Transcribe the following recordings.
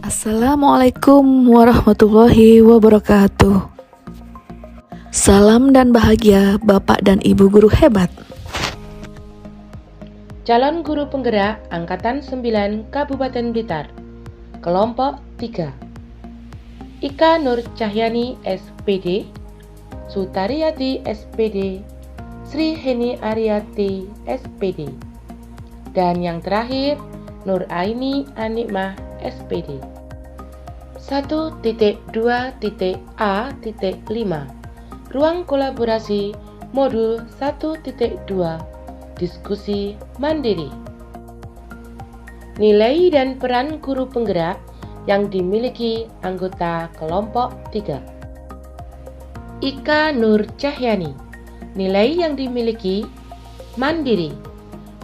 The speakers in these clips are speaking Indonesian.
Assalamualaikum warahmatullahi wabarakatuh. Salam dan bahagia Bapak dan Ibu guru hebat. Calon guru penggerak Angkatan 9 Kabupaten Blitar. Kelompok 3. Ika Nur Cahyani SPD, Sutariyati SPD, Sri Heni Ariati SPD. Dan yang terakhir, Nur Aini Anikmah SPD. 1.2.A.5 Ruang kolaborasi modul 1.2 Diskusi mandiri. Nilai dan peran guru penggerak yang dimiliki anggota kelompok 3. Ika Nur Cahyani. Nilai yang dimiliki mandiri,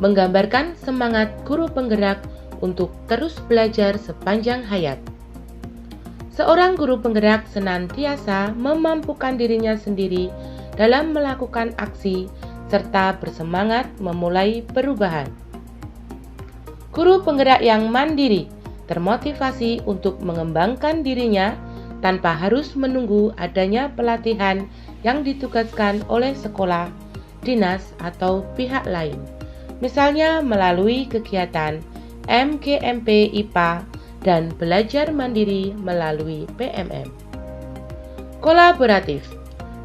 menggambarkan semangat guru penggerak untuk terus belajar sepanjang hayat. Seorang guru penggerak senantiasa memampukan dirinya sendiri dalam melakukan aksi serta bersemangat memulai perubahan. Guru penggerak yang mandiri termotivasi untuk mengembangkan dirinya tanpa harus menunggu adanya pelatihan yang ditugaskan oleh sekolah, dinas, atau pihak lain. Misalnya melalui kegiatan MGMP IPA dan belajar mandiri melalui PMM. Kolaboratif,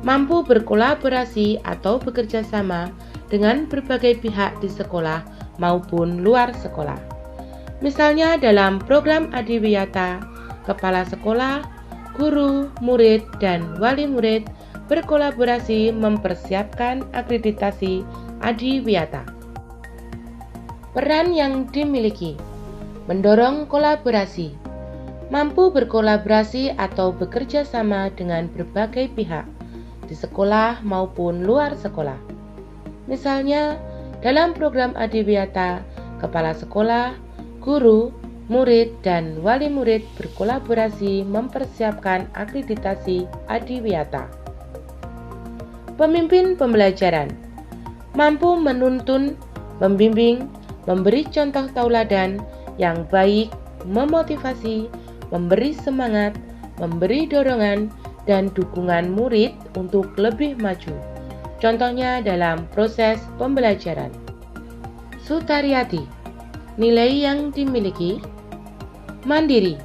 mampu berkolaborasi atau bekerja sama dengan berbagai pihak di sekolah maupun luar sekolah. Misalnya dalam program Adiwiyata, kepala sekolah, guru, murid, dan wali murid berkolaborasi mempersiapkan akreditasi Adiwiyata. Peran yang dimiliki: mendorong kolaborasi, mampu berkolaborasi atau bekerja sama dengan berbagai pihak di sekolah maupun luar sekolah. Misalnya, dalam program Adiwiyata, kepala sekolah, guru, murid, dan wali murid berkolaborasi mempersiapkan akreditasi Adiwiyata. Pemimpin pembelajaran, mampu menuntun, membimbing, memberi contoh tauladan yang baik, memotivasi, memberi semangat, memberi dorongan, dan dukungan murid untuk lebih maju. Contohnya dalam proses pembelajaran. Sutariyati. Nilai yang dimiliki: mandiri,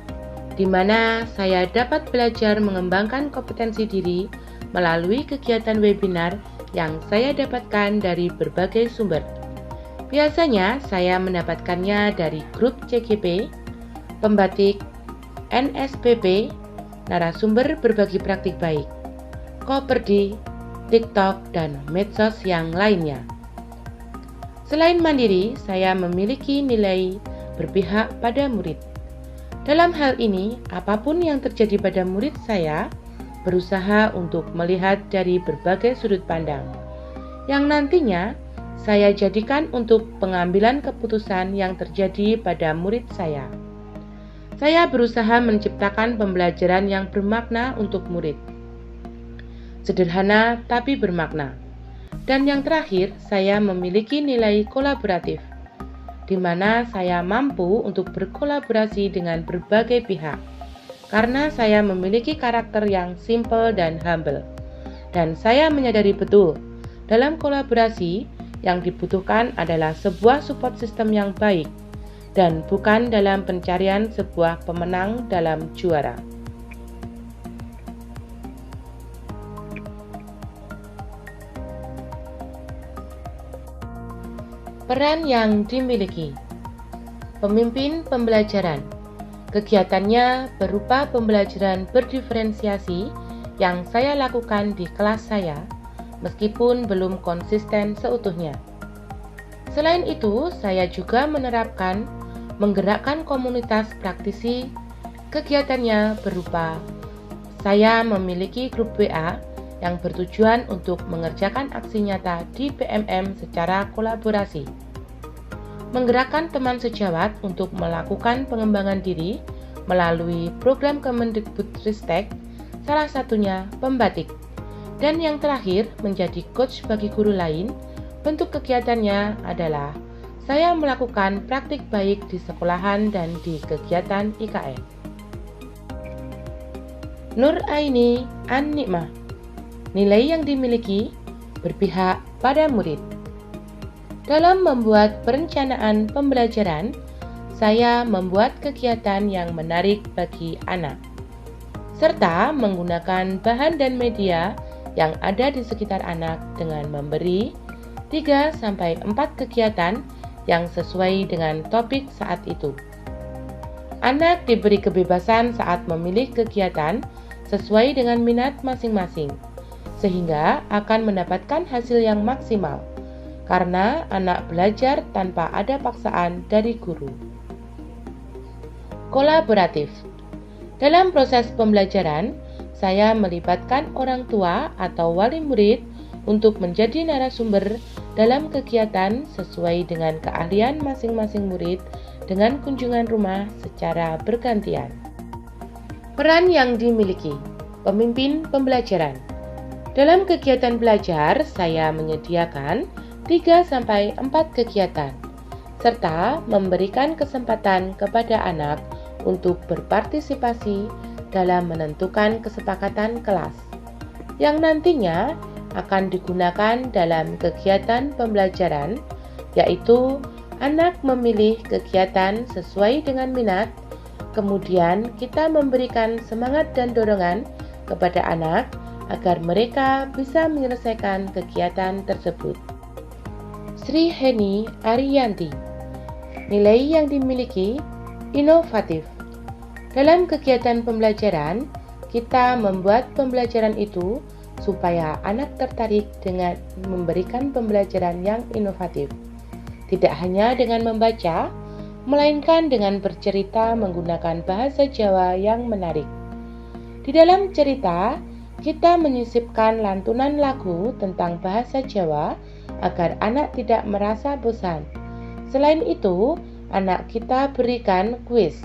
di mana saya dapat belajar mengembangkan kompetensi diri melalui kegiatan webinar yang saya dapatkan dari berbagai sumber. Biasanya saya mendapatkannya dari grup CGP, pembatik, NSPP, narasumber berbagi praktik baik, Koperdi, TikTok, dan medsos yang lainnya. Selain mandiri, saya memiliki nilai berpihak pada murid. Dalam hal ini, apapun yang terjadi pada murid saya, berusaha untuk melihat dari berbagai sudut pandang, yang nantinya saya jadikan untuk pengambilan keputusan yang terjadi pada murid saya. Saya berusaha menciptakan pembelajaran yang bermakna untuk murid. Sederhana tapi bermakna. Dan yang terakhir, saya memiliki nilai kolaboratif, di mana saya mampu untuk berkolaborasi dengan berbagai pihak, karena saya memiliki karakter yang simple dan humble. Dan saya menyadari betul, dalam kolaborasi, yang dibutuhkan adalah sebuah support system yang baik dan bukan dalam pencarian sebuah pemenang dalam juara. Peran yang dimiliki: pemimpin pembelajaran. Kegiatannya berupa pembelajaran berdiferensiasi yang saya lakukan di kelas saya, meskipun belum konsisten seutuhnya. Selain itu, saya juga menerapkan menggerakkan komunitas praktisi. Kegiatannya berupa saya memiliki grup WA yang bertujuan untuk mengerjakan aksi nyata di PMM secara kolaborasi. Menggerakkan teman sejawat untuk melakukan pengembangan diri melalui program Kemendikbudristek, salah satunya pembatik. Dan yang terakhir, menjadi coach bagi guru lain. Bentuk kegiatannya adalah saya melakukan praktik baik di sekolahan dan di kegiatan IKN. Nur Aini An-Nikmah. Nilai yang dimiliki berpihak pada murid. Dalam membuat perencanaan pembelajaran, saya membuat kegiatan yang menarik bagi anak, serta menggunakan bahan dan media yang ada di sekitar anak dengan memberi 3-4 kegiatan yang sesuai dengan topik saat itu. Anak diberi kebebasan saat memilih kegiatan sesuai dengan minat masing-masing, sehingga akan mendapatkan hasil yang maksimal, karena anak belajar tanpa ada paksaan dari guru. Kolaboratif. Dalam proses pembelajaran, saya melibatkan orang tua atau wali murid untuk menjadi narasumber dalam kegiatan sesuai dengan keahlian masing-masing murid dengan kunjungan rumah secara bergantian. Peran yang dimiliki. Pemimpin pembelajaran. Dalam kegiatan belajar, saya menyediakan 3-4 kegiatan, serta memberikan kesempatan kepada anak untuk berpartisipasi dalam menentukan kesepakatan kelas, yang nantinya akan digunakan dalam kegiatan pembelajaran, yaitu anak memilih kegiatan sesuai dengan minat, kemudian kita memberikan semangat dan dorongan kepada anak agar mereka bisa menyelesaikan kegiatan tersebut. Sri Heni Ariyanti. Nilai yang dimiliki inovatif. Dalam kegiatan pembelajaran, kita membuat pembelajaran itu supaya anak tertarik dengan memberikan pembelajaran yang inovatif. Tidak hanya dengan membaca, melainkan dengan bercerita menggunakan bahasa Jawa yang menarik. Di dalam cerita, kita menyisipkan lantunan lagu tentang bahasa Jawa agar anak tidak merasa bosan. Selain itu, anak kita berikan kuis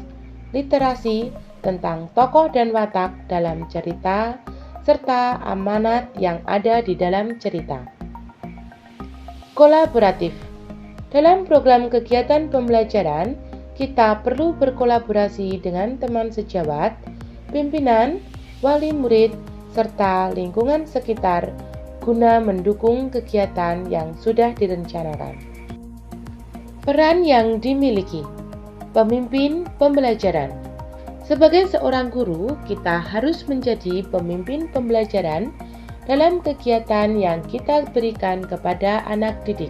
literasi tentang tokoh dan watak dalam cerita, serta amanat yang ada di dalam cerita. Kolaboratif. Dalam program kegiatan pembelajaran, kita perlu berkolaborasi dengan teman sejawat, pimpinan, wali murid, serta lingkungan sekitar guna mendukung kegiatan yang sudah direncanakan. Peran yang dimiliki. Pemimpin pembelajaran. Sebagai seorang guru, kita harus menjadi pemimpin pembelajaran dalam kegiatan yang kita berikan kepada anak didik.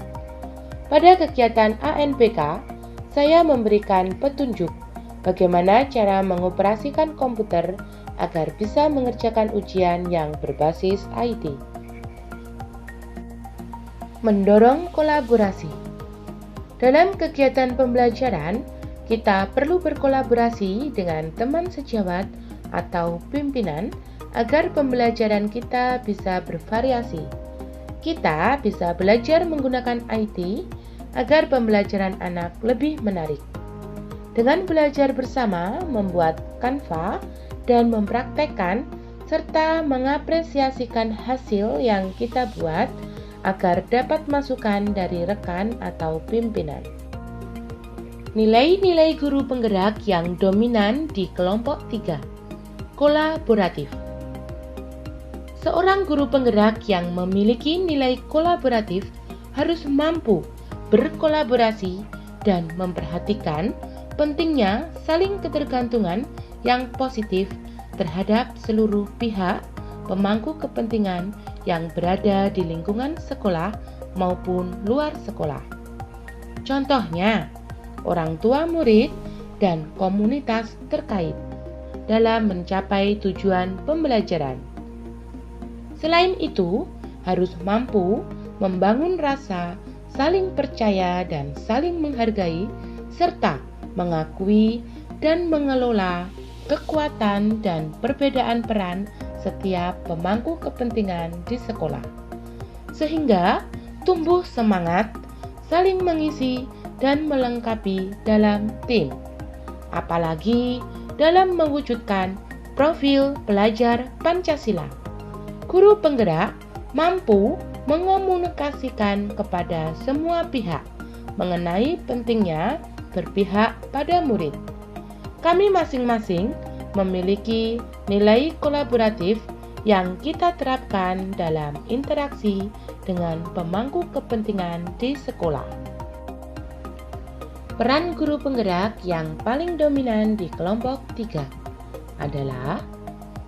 Pada kegiatan ANPK, saya memberikan petunjuk bagaimana cara mengoperasikan komputer agar bisa mengerjakan ujian yang berbasis IT. Mendorong kolaborasi. Dalam kegiatan pembelajaran, kita perlu berkolaborasi dengan teman sejawat atau pimpinan agar pembelajaran kita bisa bervariasi. Kita bisa belajar menggunakan IT agar pembelajaran anak lebih menarik. Dengan belajar bersama, membuat Canva, dan mempraktekkan serta mengapresiasikan hasil yang kita buat agar dapat masukan dari rekan atau pimpinan. Nilai-nilai guru penggerak yang dominan di kelompok 3. Kolaboratif. Seorang guru penggerak yang memiliki nilai kolaboratif harus mampu berkolaborasi dan memperhatikan pentingnya saling ketergantungan yang positif terhadap seluruh pihak pemangku kepentingan yang berada di lingkungan sekolah maupun luar sekolah. Contohnya, orang tua murid dan komunitas terkait dalam mencapai tujuan pembelajaran. Selain itu, harus mampu membangun rasa saling percaya dan saling menghargai, serta mengakui dan mengelola kekuatan dan perbedaan peran setiap pemangku kepentingan di sekolah, sehingga tumbuh semangat saling mengisi dan melengkapi dalam tim, apalagi dalam mewujudkan profil pelajar Pancasila. Guru penggerak mampu mengomunikasikan kepada semua pihak mengenai pentingnya berpihak pada murid. Kami masing-masing memiliki nilai kolaboratif yang kita terapkan dalam interaksi dengan pemangku kepentingan di sekolah. Peran guru penggerak yang paling dominan di kelompok 3 adalah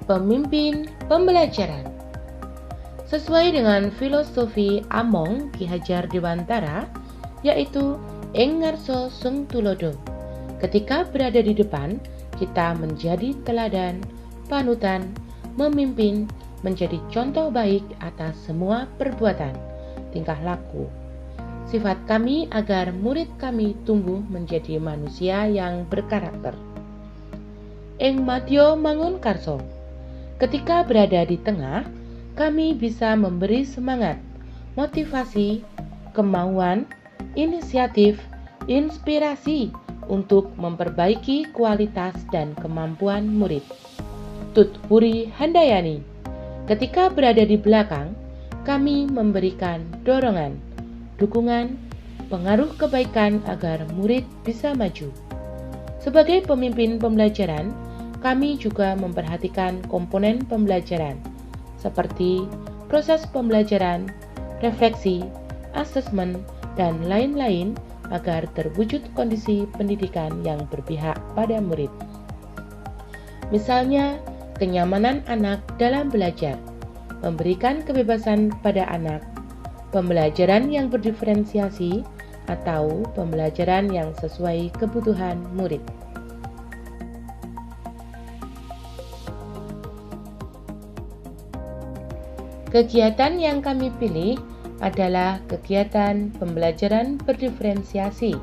pemimpin pembelajaran. Sesuai dengan filosofi Among Ki Hajar Dewantara, yaitu Ing Ngarso Sung Tulodo. Ketika berada di depan, kita menjadi teladan, panutan, memimpin, menjadi contoh baik atas semua perbuatan, tingkah laku, sifat kami agar murid kami tumbuh menjadi manusia yang berkarakter. Ing Madya Mangun Karso. Ketika berada di tengah, kami bisa memberi semangat, motivasi, kemauan, inisiatif, inspirasi untuk memperbaiki kualitas dan kemampuan murid. Tut Puri Handayani. Ketika berada di belakang, kami memberikan dorongan, dukungan, pengaruh kebaikan agar murid bisa maju. Sebagai pemimpin pembelajaran, kami juga memperhatikan komponen pembelajaran, seperti proses pembelajaran, refleksi, asesmen, dan lain-lain agar terwujud kondisi pendidikan yang berpihak pada murid. Misalnya, kenyamanan anak dalam belajar, memberikan kebebasan pada anak, pembelajaran yang berdiferensiasi, atau pembelajaran yang sesuai kebutuhan murid. Kegiatan yang kami pilih adalah kegiatan pembelajaran berdiferensiasi,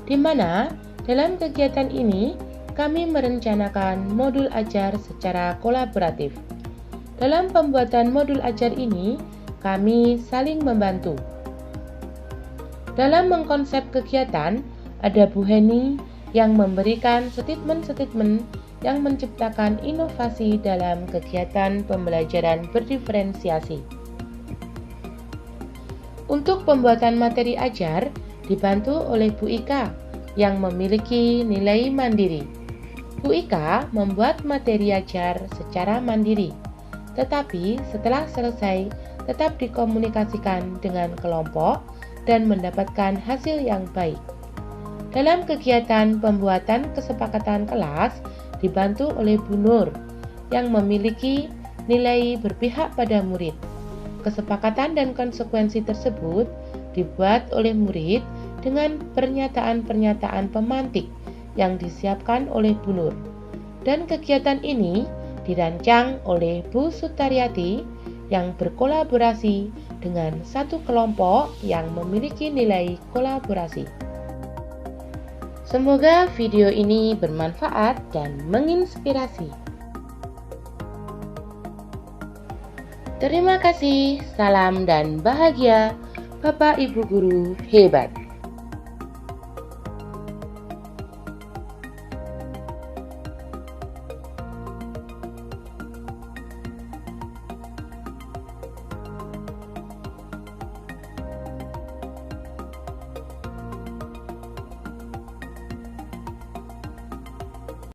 di mana dalam kegiatan ini kami merencanakan modul ajar secara kolaboratif. Dalam pembuatan modul ajar ini, kami saling membantu. Dalam mengkonsep kegiatan, ada Bu Heni yang memberikan statement-statement yang menciptakan inovasi dalam kegiatan pembelajaran berdiferensiasi. Untuk pembuatan materi ajar dibantu oleh Bu Ika yang memiliki nilai mandiri. Bu Ika membuat materi ajar secara mandiri, tetapi setelah selesai tetap dikomunikasikan dengan kelompok dan mendapatkan hasil yang baik. Dalam kegiatan pembuatan kesepakatan kelas dibantu oleh Bu Nur yang memiliki nilai berpihak pada murid. Kesepakatan dan konsekuensi tersebut dibuat oleh murid dengan pernyataan-pernyataan pemantik yang disiapkan oleh Bu Nur. Dan kegiatan ini dirancang oleh Bu Sutaryati yang berkolaborasi dengan satu kelompok yang memiliki nilai kolaborasi. Semoga video ini bermanfaat dan menginspirasi. Terima kasih, salam dan bahagia, Bapak Ibu Guru hebat.